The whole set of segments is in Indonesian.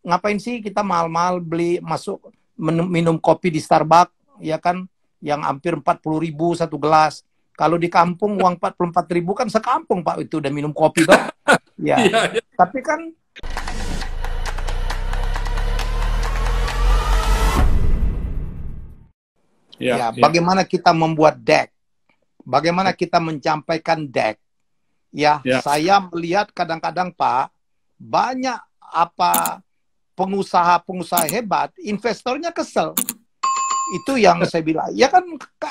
ngapain sih kita mahal-mahal beli masuk minum kopi di Starbucks, ya kan, yang hampir 40.000 satu gelas. Kalau di kampung uang 44.000 kan sekampung Pak itu udah minum kopi toh. Ya. Iya, iya. Tapi kan Iya, ya, iya. bagaimana kita membuat deck? Bagaimana kita menyampaikan deck? Ya, Ya. saya melihat kadang-kadang Pak, banyak apa pengusaha-pengusaha hebat, investornya kesel. Itu yang saya bilang. Ya kan,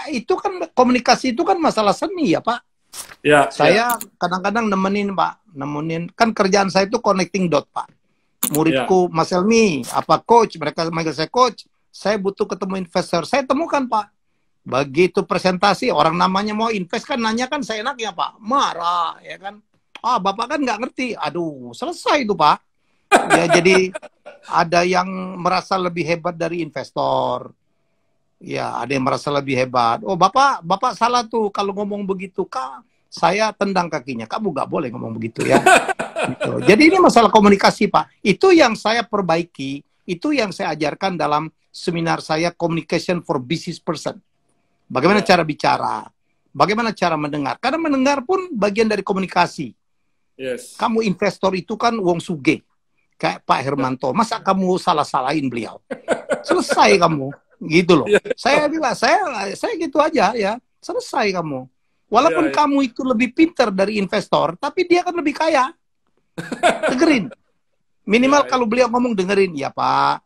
itu kan komunikasi itu kan masalah seni ya Pak. Ya, Saya kadang-kadang nemenin Pak, nemenin. Kan kerjaan saya itu connecting dot Pak. Muridku Mas Helmi, apa coach, mereka manggil saya coach. Saya butuh ketemu investor. Saya temukan Pak. Begitu presentasi, orang namanya mau invest kan nanya kan saya enaknya Pak. Marah ya kan. Ah Bapak kan nggak ngerti. Aduh selesai itu Pak. Ya jadi ada yang merasa lebih hebat dari investor. Ya ada yang merasa lebih hebat. Oh Bapak salah tuh kalau ngomong begitu Kak. Saya tendang kakinya. Kamu nggak boleh ngomong begitu ya. Gitu. Jadi ini masalah komunikasi Pak. Itu yang saya perbaiki. Itu yang saya ajarkan dalam seminar saya Communication for Business Person. Bagaimana cara bicara, bagaimana cara mendengar. Karena mendengar pun bagian dari komunikasi. yes. Kamu investor itu kan wong suge, kayak Pak Hermanto. Masa kamu salah-salahin beliau? Selesai kamu, gitu loh. Saya bilang, saya gitu aja ya. Selesai kamu. Walaupun kamu itu lebih pintar dari investor, tapi dia kan lebih kaya. Dengerin. Minimal kalau beliau ngomong dengerin, ya Pak,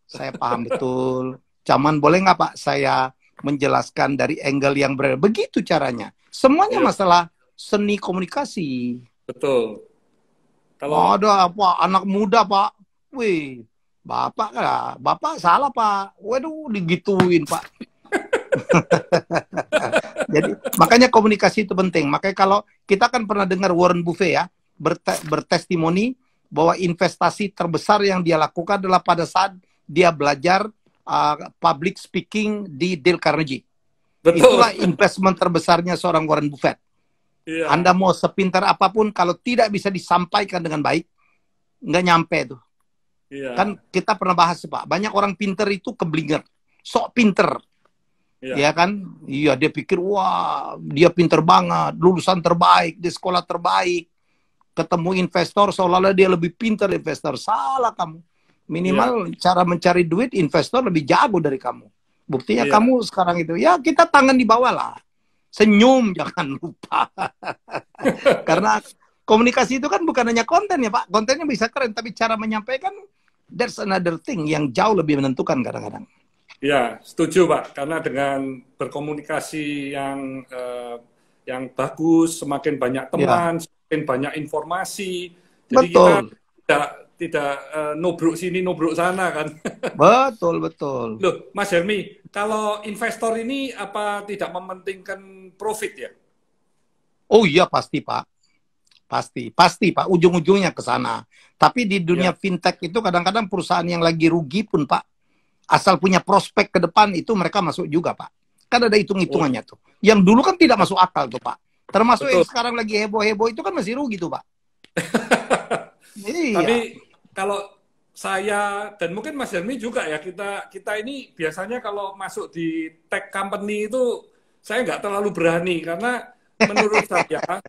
saya paham betul. Cuman boleh nggak Pak saya menjelaskan dari angle yang berbeda. Begitu caranya. Semuanya masalah seni komunikasi. Betul. Kalau ada apa anak muda Pak, wih, bapak salah Pak, waduh digituin Pak. Jadi makanya komunikasi itu penting. Makanya kalau kita kan pernah dengar Warren Buffett ya bertestimoni bahwa investasi terbesar yang dia lakukan adalah pada saat dia belajar public speaking di Dale Carnegie. betul. Itulah investment terbesarnya seorang Warren Buffett. Iya. Anda mau sepintar apapun, kalau tidak bisa disampaikan dengan baik, nggak nyampe tuh. Iya. Kan kita pernah bahas Pak, banyak orang pinter itu keblinger, sok pinter. Iya. Ya kan? Iya, dia pikir, wah, dia pinter banget, lulusan terbaik, di sekolah terbaik. Ketemu investor, seolah-olah dia lebih pinter investor. Salah kamu. Minimal cara mencari duit, investor lebih jago dari kamu. Buktinya kamu sekarang itu, ya kita tangan di bawah lah. Senyum, jangan lupa. Karena komunikasi itu kan bukan hanya konten ya Pak. Kontennya bisa keren, tapi cara menyampaikan, that's another thing yang jauh lebih menentukan kadang-kadang. Ya, setuju Pak. Karena dengan berkomunikasi yang bagus, semakin banyak teman, semakin banyak informasi. Jadi betul. Kita tidak nubruk sini, nubruk sana kan. Betul, betul. Loh, Mas Helmi, kalau investor ini apa tidak mementingkan profit ya? Oh iya pasti Pak. Pasti Pak. Ujung-ujungnya ke sana. Tapi di dunia fintech itu kadang-kadang perusahaan yang lagi rugi pun Pak, asal punya prospek ke depan itu mereka masuk juga Pak. Kan ada hitung-hitungannya tuh. Yang dulu kan tidak masuk akal tuh Pak. Termasuk yang sekarang lagi heboh-heboh itu kan masih rugi tuh Pak. Iya. Tapi kalau saya dan mungkin Mas Helmi juga ya, kita ini biasanya kalau masuk di tech company itu saya nggak terlalu berani karena menurut saya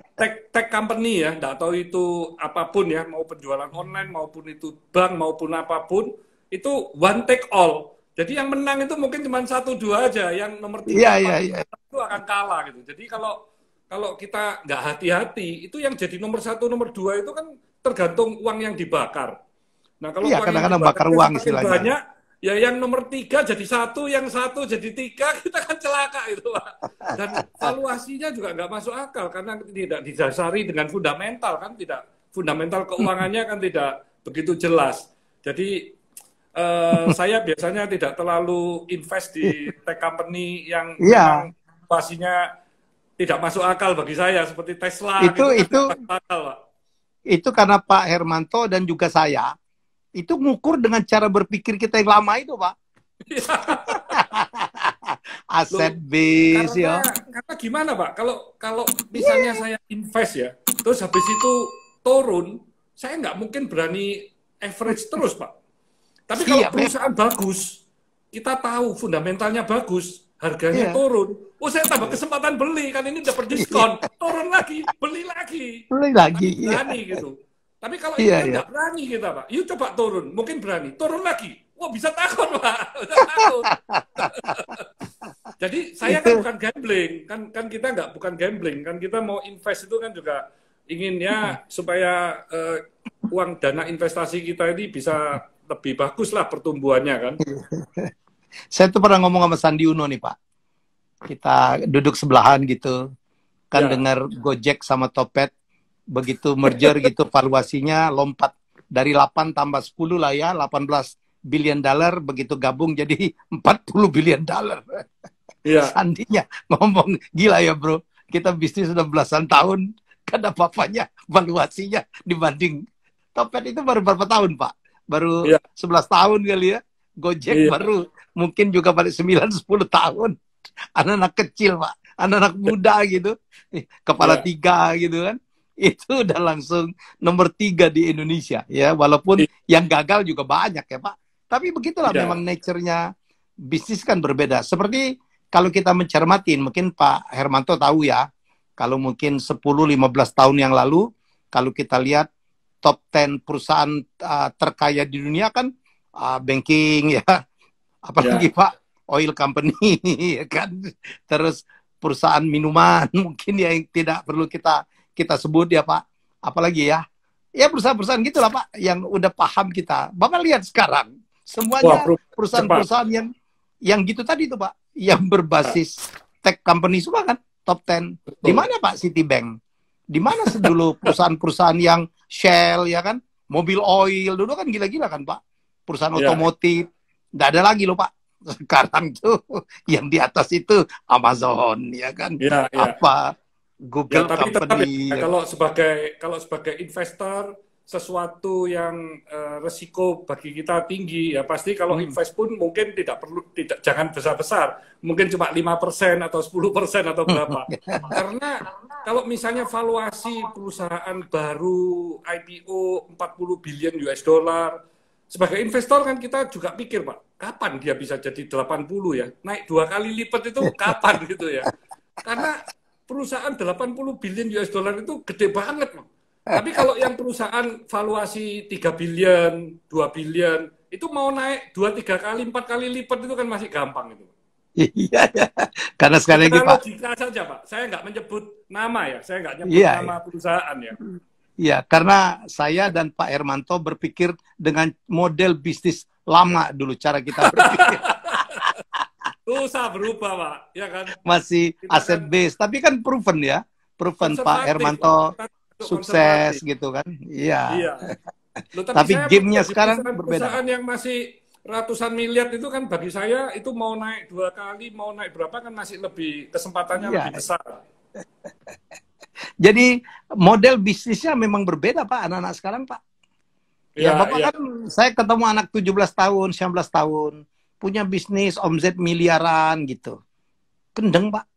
tech company ya, nggak tahu itu apapun ya, mau penjualan online maupun itu bank maupun apapun, itu one take all. Jadi yang menang itu mungkin cuma 1-2 aja, yang nomor 3 itu akan kalah gitu. Jadi kalau kita nggak hati-hati, itu yang jadi nomor 1, nomor 2 itu kan tergantung uang yang dibakar. Nah kalau uang kadang-kadang yang bakar uang istilahnya. banyak, ya yang nomor 3 jadi 1, yang 1 jadi 3, kita kan celaka itu Pak. Dan valuasinya juga nggak masuk akal karena tidak didasari dengan fundamental kan, tidak fundamental keuangannya kan tidak begitu jelas. Jadi saya biasanya tidak terlalu invest di tech company yang memang valuasinya tidak masuk akal bagi saya seperti Tesla itu akal, Pak. Itu karena Pak Hermanto dan juga saya itu ngukur dengan cara berpikir kita yang lama itu Pak. Aset base ya. Karena gimana Pak? Kalau misalnya saya invest ya, terus habis itu turun, saya nggak mungkin berani average terus Pak. Tapi kalau perusahaan bagus, kita tahu fundamentalnya bagus, harganya turun. Oh, saya tambah kesempatan beli, kan ini dapat diskon. Turun lagi, beli lagi. Beli lagi. Berani gitu. Tapi kalau ini kan nggak berani kita, Pak. Yuk coba turun, mungkin berani. Turun lagi. Wah, bisa takut, Pak. Bisa takut. Jadi saya kan bukan gambling. Kan kita bukan gambling. Kan kita mau invest itu kan juga inginnya supaya uang dana investasi kita ini bisa lebih bagus lah pertumbuhannya kan. Saya tuh pernah ngomong sama Sandi Uno nih, Pak. Kita duduk sebelahan gitu. Kan dengar Gojek sama Topet. Begitu merger gitu, valuasinya lompat dari 8 tambah 10 lah ya, 18 billion dollar, begitu gabung jadi 40 billion dollar. Sandinya ngomong, gila ya bro, kita bisnis sudah belasan tahun, kan apa-apanya valuasinya dibanding Topet itu baru berapa tahun Pak? Baru 11 tahun kali ya. Gojek baru mungkin juga balik 9-10 tahun. Anak-anak kecil Pak, anak-anak muda gitu, kepala 3 gitu kan. Itu udah langsung nomor 3 di Indonesia ya, walaupun yang gagal juga banyak ya Pak. Tapi begitulah memang nature-nya bisnis kan berbeda. Seperti kalau kita mencermatin, mungkin Pak Hermanto tahu ya, kalau mungkin 10-15 tahun yang lalu, kalau kita lihat top 10 perusahaan terkaya di dunia kan banking ya, apalagi Pak oil company ya kan, terus perusahaan minuman mungkin yang tidak perlu kita sebut ya Pak, apalagi ya perusahaan-perusahaan gitulah Pak yang udah paham kita. Bapak lihat sekarang semuanya perusahaan-perusahaan yang gitu tadi tuh Pak, yang berbasis tech company semua kan top 10. Di mana Pak Citibank? Di mana dulu perusahaan-perusahaan yang Shell ya kan, mobil oil dulu kan gila-gila kan Pak, perusahaan otomotif. Nggak ada lagi loh Pak. Sekarang tuh yang di atas itu Amazon ya kan, apa Google tapi company. Tetap, kalau sebagai investor sesuatu yang resiko bagi kita tinggi ya pasti kalau invest pun mungkin jangan besar-besar, mungkin cuma 5% atau 10% atau berapa. Karena kalau misalnya valuasi perusahaan baru IPO 40 billion US dollar, sebagai investor kan kita juga pikir Pak, kapan dia bisa jadi 80 ya? Naik 2 kali lipat itu kapan gitu ya? Karena perusahaan 80 billion US dollar itu gede banget loh. Tapi kalau yang perusahaan valuasi 3 billion, 2 billion, itu mau naik 2-3 kali, 4 kali lipat itu kan masih gampang itu. Iya, karena sekarang lagi Pak. Logika saja Pak, saya nggak menyebut nama ya, saya nggak nyebut nama perusahaan ya. Iya, karena saya dan Pak Hermanto berpikir dengan model bisnis lama dulu, cara kita berpikir. Susah berubah Pak, ya kan? Masih aset base, tapi kan proven ya, proven Pak Hermanto sukses gitu kan, iya. Loh, tapi gamenya sekarang berbeda. Perusahaan yang masih ratusan miliar itu kan bagi saya itu mau naik 2 kali, mau naik berapa kan masih lebih kesempatannya lebih besar. Jadi model bisnisnya memang berbeda Pak, anak-anak sekarang Pak. Ya Bapak kan, saya ketemu anak 17 tahun, 19 tahun. Punya bisnis omzet miliaran gitu. Gendeng Pak.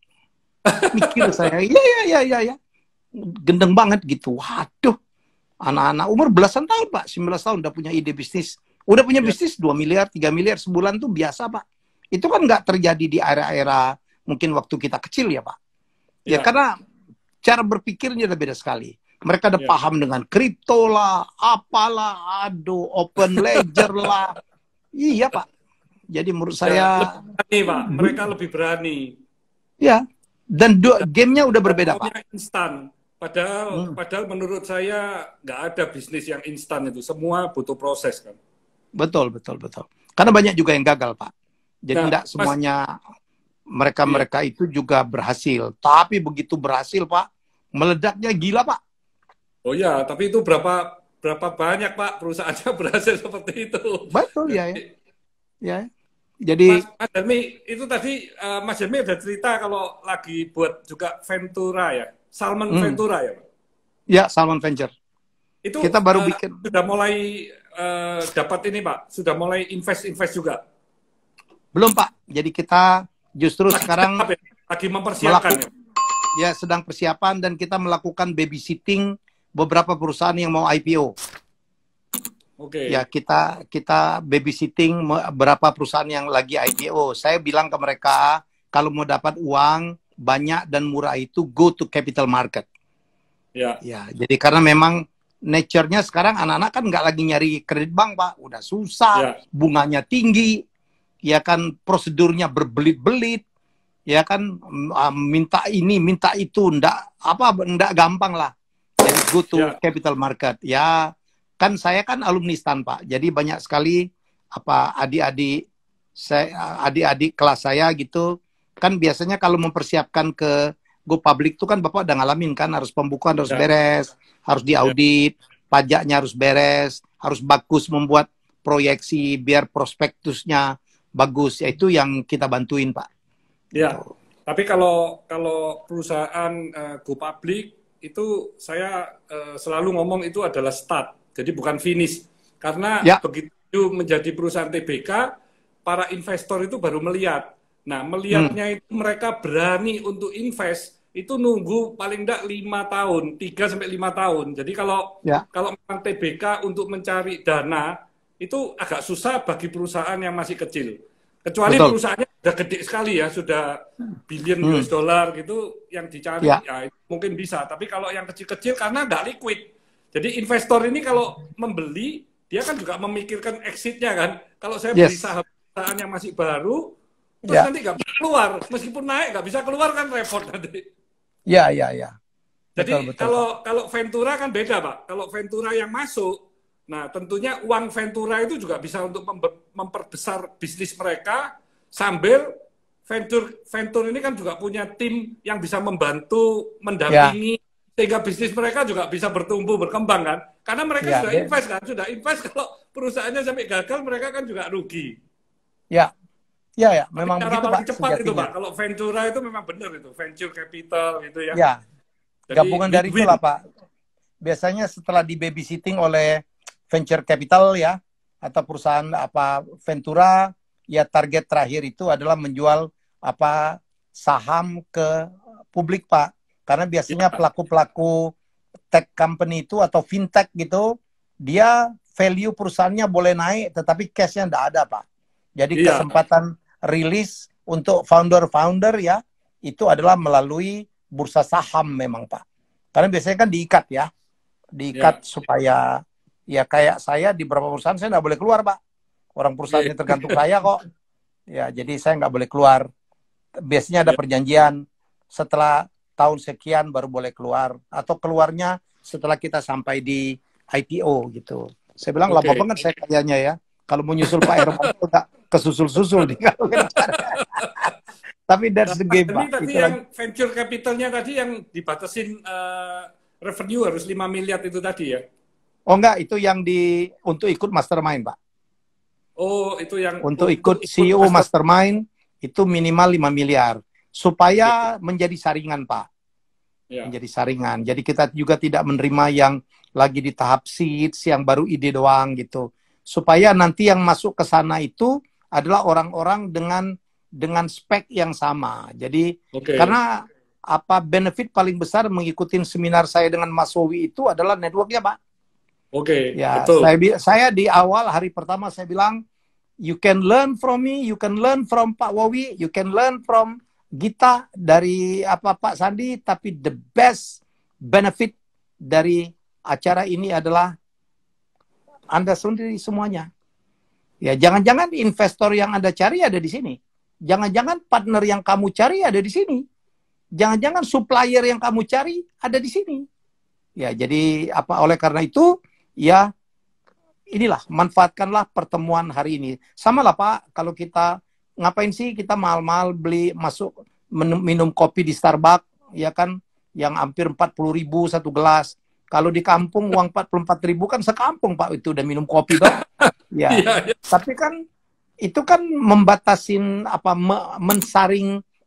Mikir saya, iya. Gendeng banget gitu. Waduh. Anak-anak umur belasan tahun Pak, 19 tahun udah punya ide bisnis. Udah punya bisnis 2 miliar, 3 miliar sebulan tuh biasa Pak. Itu kan nggak terjadi di era-era mungkin waktu kita kecil ya Pak. Ya karena cara berpikirnya udah beda sekali. Mereka udah paham dengan kripto lah, apalah, aduh, open ledger lah. Iya Pak. Jadi menurut saya berani, Pak. Mereka lebih berani. Ya, dan gamenya udah berbeda Pak. Instan. Padahal menurut saya nggak ada bisnis yang instan itu. Semua butuh proses kan. Betul. Karena banyak juga yang gagal Pak. Jadi enggak semuanya mereka itu juga berhasil. Tapi begitu berhasil Pak, meledaknya gila Pak. Oh ya, tapi itu berapa banyak Pak perusahaannya berhasil seperti itu. Betul ya. Jadi Mas Helmi, itu tadi Mas Helmi ada cerita kalau lagi buat juga Ventura ya, Salmon Ventura ya Pak? Ya, Salmon Venture. Itu kita baru bikin. Sudah mulai dapat ini Pak, sudah mulai invest juga? Belum Pak, jadi kita justru sekarang lagi mempersiapkan ya, sedang persiapan dan kita melakukan babysitting beberapa perusahaan yang mau IPO. Oke. Ya, kita babysitting berapa perusahaan yang lagi IPO. Saya bilang ke mereka, kalau mau dapat uang banyak dan murah itu go to capital market. Ya. Ya, jadi karena memang nature-nya sekarang anak-anak kan nggak lagi nyari kredit bank, Pak. Udah susah, Ya. bunganya tinggi, ya kan prosedurnya berbelit-belit, ya kan minta ini, minta itu, ndak gampang lah. Jadi go to Ya. capital market. Ya, kan saya kan alumni STAN, Pak. Jadi banyak sekali adik-adik adik-adik kelas saya gitu kan biasanya kalau mempersiapkan ke go public itu kan Bapak udah ngalamin kan harus pembukuan harus Ya. beres, harus diaudit, pajaknya harus beres, harus bagus membuat proyeksi biar prospektusnya bagus. Ya, itu yang kita bantuin, Pak. Ya. Tapi kalau perusahaan go public itu saya selalu ngomong itu adalah start, jadi bukan finish. Karena Ya. begitu menjadi perusahaan TBK, para investor itu baru melihat. Nah, melihatnya itu mereka berani untuk invest itu nunggu paling enggak 5 tahun, 3 sampai 5 tahun. Jadi kalau memang TBK untuk mencari dana itu agak susah bagi perusahaan yang masih kecil. Kecuali Betul. perusahaannya sudah gede sekali ya, sudah billion US dollar gitu yang dicari, ya itu mungkin bisa. Tapi kalau yang kecil-kecil karena nggak liquid. Jadi investor ini kalau membeli, dia kan juga memikirkan exit-nya kan. Kalau saya beli saham perusahaan yang masih baru, terus nanti nggak bisa keluar. Meskipun naik nggak bisa keluar kan repot nanti. Ya. Jadi Betul. kalau Ventura kan beda, Pak. Kalau Ventura yang masuk, nah tentunya uang Ventura itu juga bisa untuk memperbesar bisnis mereka sambil Venture ini kan juga punya tim yang bisa membantu, mendampingi, sehingga bisnis mereka juga bisa bertumbuh, berkembang kan. Karena mereka sudah invest kan, kalau perusahaannya sampai gagal mereka kan juga rugi. Ya, memang cara begitu, paling Pak. cepat itu, Pak. Kalau Ventura itu memang benar itu, venture capital gitu ya. Ya, jadi, gabungan dari itulah, Pak. Biasanya setelah di babysitting oleh venture capital ya, atau perusahaan Ventura, ya target terakhir itu adalah menjual saham ke publik, Pak. Karena biasanya pelaku-pelaku tech company itu atau fintech gitu, dia value perusahaannya boleh naik, tetapi cash-nya tidak ada, Pak. Jadi kesempatan rilis untuk founder-founder ya, itu adalah melalui bursa saham memang, Pak. Karena biasanya kan diikat ya. Diikat supaya, ya kayak saya di beberapa perusahaan saya nggak boleh keluar, Pak. Orang perusahaannya tergantung saya kok. Ya, jadi saya nggak boleh keluar. Biasanya ada perjanjian setelah tahun sekian baru boleh keluar. Atau keluarnya setelah kita sampai di IPO gitu. Saya bilang lama banget saya kayaknya ya. Kalau mau nyusul Pak Hermanto nggak kesusul-susul nih. Tapi that's the game, Pak. Tadi yang venture capitalnya tadi yang dibatasin revenue harus 5 miliar itu tadi ya? Oh enggak, itu yang untuk ikut mastermind, Pak. Oh, itu yang untuk ikut CEO mastermind itu minimal 5 miliar supaya menjadi saringan, Pak. Menjadi saringan. Jadi kita juga tidak menerima yang lagi di tahap seeds, yang baru ide doang gitu. Supaya nanti yang masuk ke sana itu adalah orang-orang dengan spek yang sama. Jadi karena benefit paling besar mengikuti seminar saya dengan Mas Wowi itu adalah networknya, Pak. Ya, betul. Saya di awal hari pertama saya bilang, you can learn from me, you can learn from Pak Wowi, you can learn from Gita dari Pak Sandi, tapi the best benefit dari acara ini adalah Anda sendiri semuanya. Ya, jangan-jangan investor yang Anda cari ada di sini. Jangan-jangan partner yang kamu cari ada di sini. Jangan-jangan supplier yang kamu cari ada di sini. Ya, jadi oleh karena itu, ya inilah, manfaatkanlah pertemuan hari ini. Sama lah, Pak, kalau kita ngapain sih kita mahal-mahal minum kopi di Starbucks, ya kan, yang hampir 40.000 satu gelas. Kalau di kampung uang 44.000 kan sekampung, Pak, itu udah minum kopi toh. Ya. Tapi kan itu kan membatasin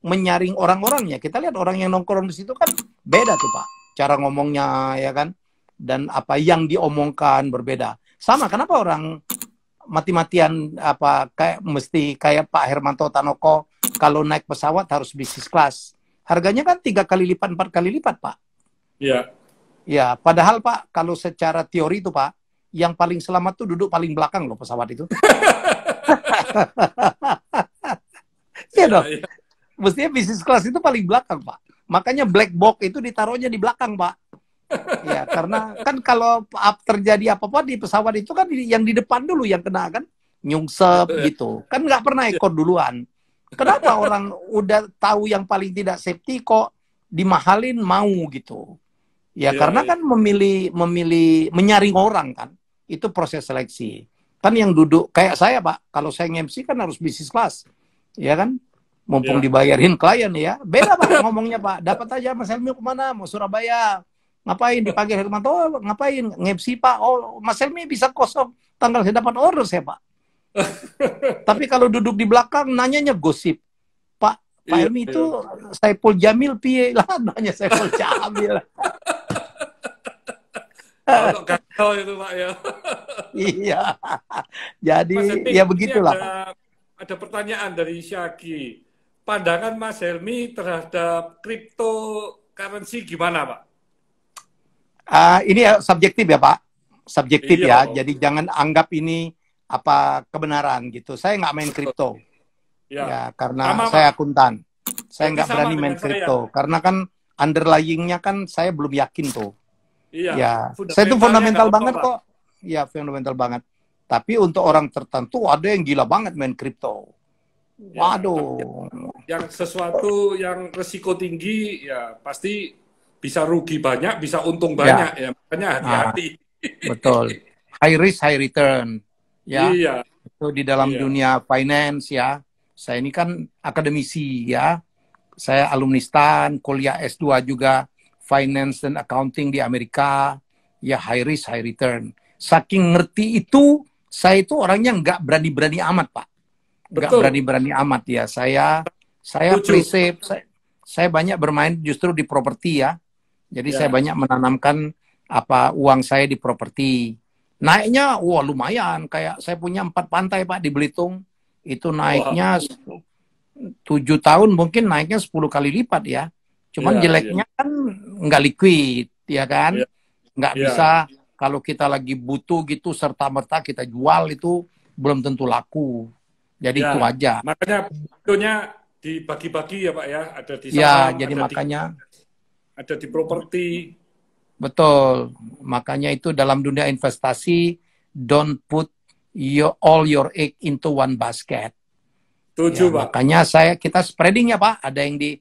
menyaring orang-orangnya. Kita lihat orang yang nongkrong di situ kan beda tuh, Pak. Cara ngomongnya ya kan, dan apa yang diomongkan berbeda. Sama, kenapa orang mati-matian kayak Pak Hermanto Tanoko kalau naik pesawat harus bisnis kelas. Harganya kan 3 kali lipat, 4 kali lipat, Pak. Iya. Ya, padahal Pak, kalau secara teori itu Pak, yang paling selamat tuh duduk paling belakang loh pesawat itu. Iya dong. Iya. Mestinya bisnis kelas itu paling belakang, Pak. Makanya black box itu ditaruhnya di belakang, Pak. Ya, karena kan kalau terjadi apa-apa di pesawat itu kan yang di depan dulu yang kena kan, nyungsep gitu. Kan nggak pernah ekor duluan. Kenapa orang udah tahu yang paling tidak safety kok dimahalin mau gitu? Ya, karena kan memilih menyaring orang kan. Itu proses seleksi. Kan yang duduk kayak saya, Pak, kalau saya nge-MC kan harus bisnis kelas. Ya kan? Mumpung dibayarin klien ya. Beda, Pak, ngomongnya, Pak. Dapat aja Mas Helmi kemana? Mau Surabaya. Ngapain dipanggil Hermanto? Ngapain? Nge-MC, Pak. Oh, Mas Helmi bisa kosong. Tanggal saya dapat order saya, Pak. Tapi kalau duduk di belakang nanyanya gosip. Pak Helmi itu Saiful Jamil piye lah, nanya Saiful Jamil. Kalau gagal itu, Pak, ya. Iya. Jadi Helmi, ya begitulah, Pak. Ada pertanyaan dari Syagi. Pandangan Mas Helmi terhadap cryptocurrency gimana, Pak? Ini subjektif ya, Pak. Subjektif Iya, ya. Jadi jangan anggap ini apa kebenaran gitu. Saya nggak main kripto. Ya, karena sama, saya Pak. akuntan. Saya nggak Sama berani dengan main saya. kripto. Karena kan underlying-nya kan saya belum yakin tuh. Iya. Ya, saya itu fundamental banget kok. Ya, fundamental banget. Tapi untuk orang tertentu ada yang gila banget main kripto. Waduh. Yang sesuatu yang resiko tinggi ya pasti bisa rugi banyak, bisa untung banyak ya. Makanya hati-hati. Betul. High risk, high return. Ya. Iya. Itu di dalam dunia finance ya. Saya ini kan akademisi ya. Saya alumni STAN, kuliah S2 juga finance dan accounting di Amerika. Ya, high risk, high return. Saking ngerti itu, saya itu orangnya nggak berani-berani amat, Pak. Nggak berani-berani amat ya. Saya play safe. Saya banyak bermain justru di properti ya. Jadi saya banyak menanamkan uang saya di properti. Naiknya, wah lumayan. Kayak saya punya 4 pantai, Pak, di Belitung. Itu naiknya 7 tahun mungkin naiknya 10 kali lipat ya. Cuman jeleknya kan nggak liquid, ya kan? Nggak bisa kalau kita lagi butuh gitu serta-merta kita jual itu belum tentu laku. Jadi itu aja. Makanya tentunya dibagi-bagi ya, Pak ya. Ada di saham, ya, jadi ada makanya ada di properti. Betul. Makanya itu dalam dunia investasi, don't put all your egg into one basket. Tujuh, Ya, Pak. makanya kita spreading ya, Pak. Ada yang di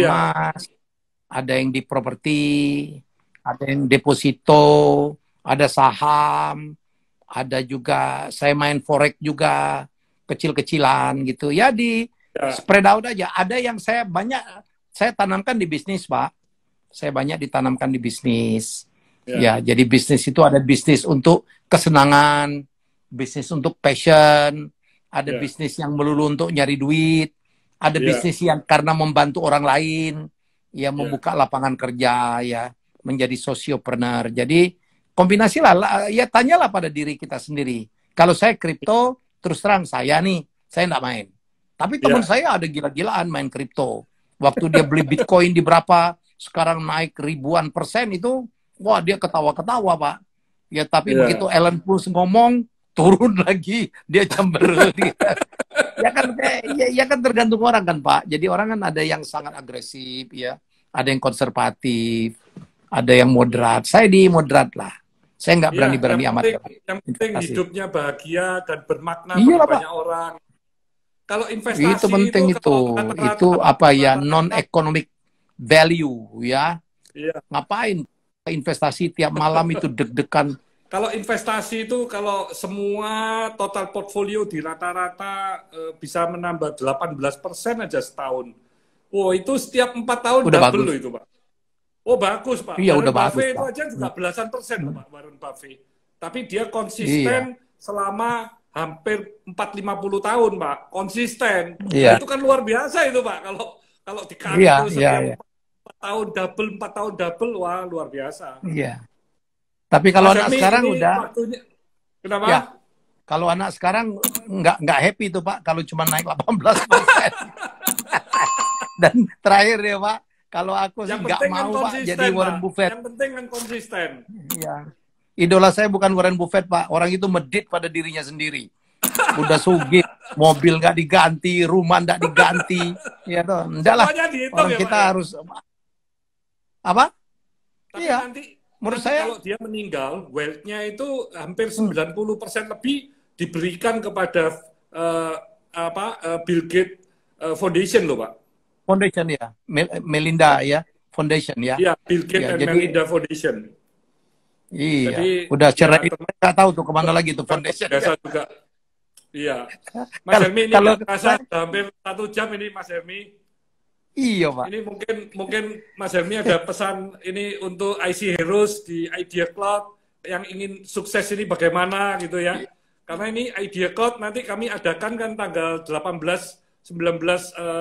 emas, ada yang di properti, ada yang deposito, ada saham, ada juga saya main forex juga kecil-kecilan gitu. Ya spread out aja. Ada yang saya tanamkan di bisnis, Pak. Saya banyak ditanamkan di bisnis. Ya, jadi bisnis itu ada bisnis untuk kesenangan, bisnis untuk passion, ada bisnis yang melulu untuk nyari duit, ada bisnis yang karena membantu orang lain, ya membuka lapangan kerja, ya menjadi sosiopreneur. Jadi kombinasi lah, ya tanyalah pada diri kita sendiri. Kalau saya kripto, terus terang saya nggak main. Tapi teman saya ada gila-gilaan main kripto. Waktu dia beli Bitcoin di berapa, sekarang naik ribuan persen itu, wah dia ketawa-ketawa, Pak. Ya tapi begitu Elon Musk ngomong, turun lagi, dia cemberut. Gitu. Ya kan tergantung orang kan, Pak. Jadi orang kan ada yang sangat agresif, ya, ada yang konservatif, ada yang moderat. Saya di moderat lah. Saya nggak berani-berani amat. Yang penting hidupnya bahagia dan bermakna bagi banyak orang. Kalau investasi itu penting itu apa ya, non-economic value ya. Ngapain investasi tiap malam itu deg-degan. Kalau investasi itu kalau semua total portfolio di rata-rata bisa menambah 18% aja setahun. Oh, itu setiap 4 tahun udah double bagus. loh itu, Pak. Oh, bagus, Pak. Iya, Warren udah Buffett bagus, itu Pak. aja juga belasan persen, Pak, Warren Buffett. Tapi dia konsisten selama hampir 40-50 tahun, Pak. Konsisten. Nah, itu kan luar biasa itu, Pak. Kalau dikali setiap 4 tahun double, 4 tahun double, wah luar biasa. Iya. Tapi kalau anak sekarang udah waktunya, kenapa? Ya, kalau anak sekarang nggak happy tuh, Pak, kalau cuma naik 18%. Dan terakhir ya, Pak, kalau aku sih nggak mau, Pak, jadi Warren Buffett. Yang penting kan konsisten. Iya. Idola saya bukan Warren Buffett, Pak. Orang itu medit pada dirinya sendiri. Udah sugih, mobil nggak diganti, rumah nggak diganti. Ya toh, enggak lah. Semuanya dihitung Orang ya kita Pak ya. harus apa? Tapi Iya, nanti menurut nanti saya. kalau dia meninggal, wealth-nya itu hampir 90% lebih diberikan kepada Bill Gates Foundation loh, Pak. Foundation ya, Melinda ya, Foundation ya. Iya, Bill Gates Ya, and jadi Melinda Foundation. iya, Jadi udah ya cerai, nggak tahu tuh kemana lagi tuh Foundation. biasa juga. Iya. Mas Kalau Helmi ini kalau nggak terasa sudah hampir 1 jam ini Mas Helmi. iya Pak. Ini mungkin Mas Helmi ada pesan ini untuk IC Heroes di Idea Cloud yang ingin sukses ini bagaimana gitu ya. Karena ini Idea Cloud nanti kami adakan kan tanggal 18-19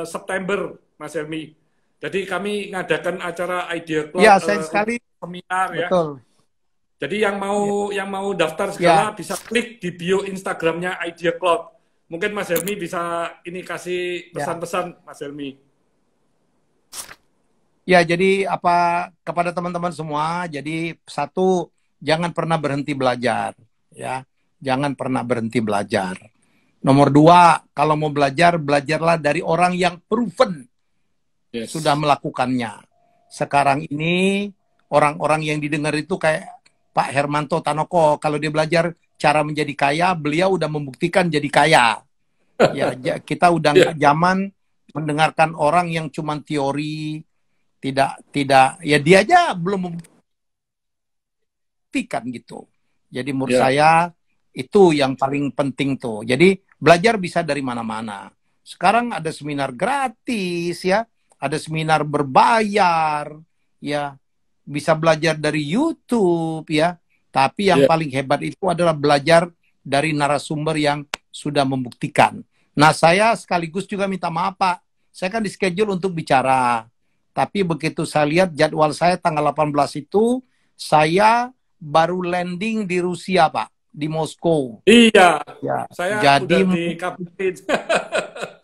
September Mas Helmi. Jadi kami ngadakan acara Idea Cloud Iya, saya sekali seminar ya. betul. Jadi yang mau daftar Ya, segala bisa klik di bio Instagramnya Idea Cloud. Mungkin Mas Helmi bisa ini kasih ya. pesan-pesan Mas Helmi. Ya, jadi apa kepada teman-teman semua, jadi satu, jangan pernah berhenti belajar, ya. Jangan pernah berhenti belajar. Nomor dua, kalau mau belajar, belajarlah dari orang yang proven Yes. sudah melakukannya. Sekarang ini orang-orang yang didengar itu kayak Pak Hermanto Tanoko, kalau dia belajar cara menjadi kaya, beliau udah membuktikan jadi kaya. Ya, kita udah nggak zaman mendengarkan orang yang cuma teori, tidak ya dia aja belum membuktikan gitu. Jadi menurut saya itu yang paling penting tuh. Jadi belajar bisa dari mana-mana. Sekarang ada seminar gratis ya, ada seminar berbayar ya, bisa belajar dari YouTube ya. Tapi yang paling hebat itu adalah belajar dari narasumber yang sudah membuktikan. Nah, saya sekaligus juga minta maaf Pak. Saya kan di schedule untuk bicara. Tapi begitu saya lihat jadwal saya tanggal 18 itu, saya baru landing di Rusia, Pak. Di Moskow. Iya, Ya, saya jadi udah dikabarin.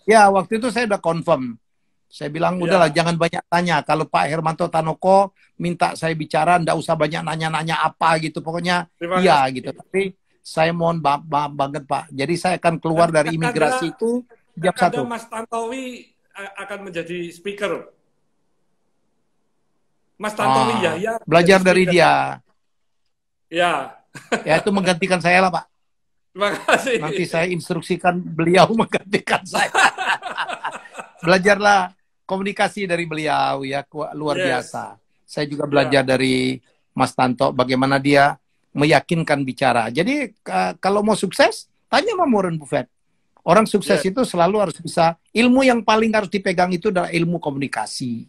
ya waktu itu saya udah confirm. Saya bilang udahlah jangan banyak tanya. Kalau Pak Hermanto Tanoko minta saya bicara, ndak usah banyak nanya-nanya apa gitu. Pokoknya iya gitu. Tapi saya mohon maaf banget Pak. Jadi saya akan keluar dari imigrasi itu jam 1. Mas Tantowi akan menjadi speaker. Mas Tantowi Yahya belajar dari dia. Ya. Ya itu menggantikan saya lah Pak. Terima kasih. Nanti saya instruksikan beliau menggantikan saya. Belajarlah komunikasi dari beliau ya, luar biasa. Saya juga belajar dari Mas Tanto bagaimana dia meyakinkan bicara. Jadi kalau mau sukses, tanya sama Warren Buffett. Orang sukses itu selalu harus bisa, ilmu yang paling harus dipegang itu adalah ilmu komunikasi.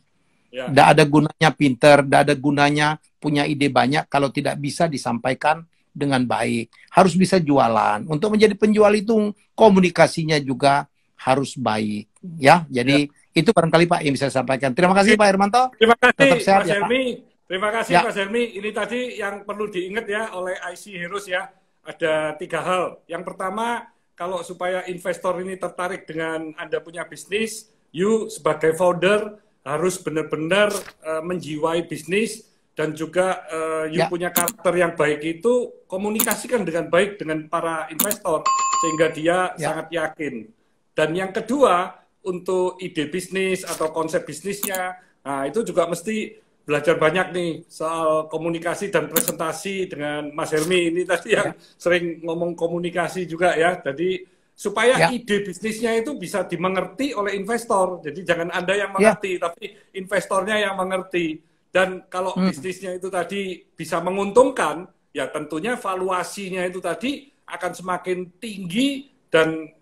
Tidak ada gunanya pinter, tidak ada gunanya punya ide banyak kalau tidak bisa disampaikan dengan baik. Harus bisa jualan. Untuk menjadi penjual itu komunikasinya juga harus baik. Ya, jadi itu barangkali Pak yang bisa saya sampaikan. Terima kasih Pak Hermanto. Terima kasih tetap sehat, Mas Helmi. Terima kasih ya. Mas Helmi. Ini tadi yang perlu diingat ya oleh IC Heroes ya. Ada 3 hal. Yang pertama, kalau supaya investor ini tertarik dengan Anda punya bisnis, you sebagai founder harus benar-benar menjiwai bisnis dan juga you punya karakter yang baik itu komunikasikan dengan baik dengan para investor sehingga dia sangat yakin. Dan yang kedua, untuk ide bisnis atau konsep bisnisnya, nah itu juga mesti belajar banyak nih soal komunikasi dan presentasi dengan Mas Helmi ini tadi yang sering ngomong komunikasi juga ya. Jadi supaya ide bisnisnya itu bisa dimengerti oleh investor. Jadi jangan Anda yang mengerti, tapi investornya yang mengerti. Dan kalau bisnisnya itu tadi bisa menguntungkan, ya tentunya valuasinya itu tadi akan semakin tinggi. Dan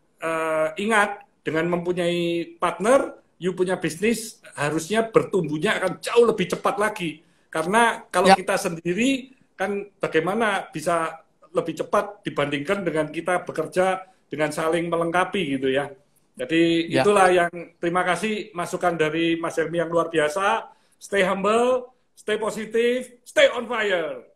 ingat, dengan mempunyai partner, you punya bisnis harusnya bertumbuhnya akan jauh lebih cepat lagi. Karena kalau kita sendiri, kan bagaimana bisa lebih cepat dibandingkan dengan kita bekerja dengan saling melengkapi gitu ya. Jadi itulah yang terima kasih masukan dari Mas Helmi yang luar biasa. Stay humble, stay positive, stay on fire.